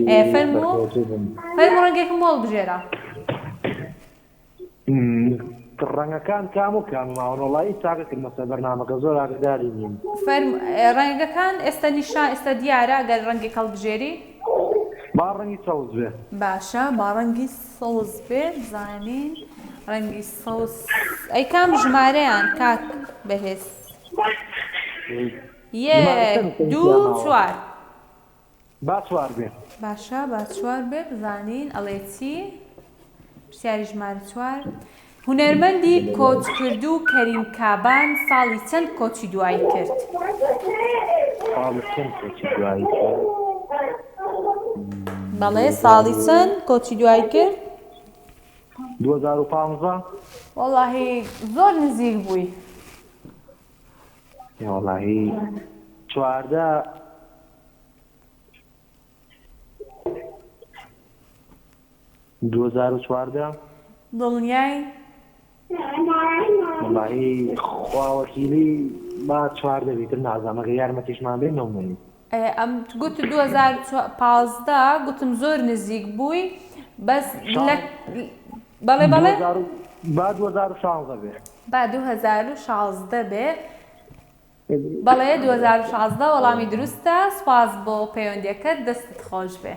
فەرموو ڕەنگێکم بۆ هەڵبژێرە. ڕەنگەکان کام و کام ماوەڵی چاکەکرد مەسە بەرنامەکە زۆر ئاگداری نین. ڕەنگەکان ئێستا نیشان ئێستا دیارە ئەگەر ڕەنگێک هەڵبژێری با ڕەنگی سەوز بێ. باشە با ڕەنگی سەوز بێ بزانین ڕەنگی سەوز ئەی کام ژمارەیان کاک بەهێز؟ 1 2 4 با چوار بێ. باشە با 4 بێ بزانین ئەڵێ چی؟ پرسیاری ژمارە 4 هونەرمەندی کۆچکردو کەریم کابان ساڵی چەند کۆچی دوایی کرد؟ ساڵی چەند کۆچی دوایی کرد؟ بەڵێ ساڵی چەند کۆچی دوایی کرد؟ 2015 وەڵاهی زۆر نزیک بووی. وەڵاهی چواردە 2014 دڵنیای؟ وەڵاهی خواوەکیلی با چواردە بیتر نازانم ئەگەر یارمەتیشمان بێ نەمونی. ئەم گوت 2015 گوتم زۆر نزیک بووی بەس بەڵێ بەڵێ با 2016 بێ. با 2016 بێ بەڵێ 2016 وەڵامی دروستە. سوپاس بۆ پەیوەندیەکەت دەستت خۆش بێ.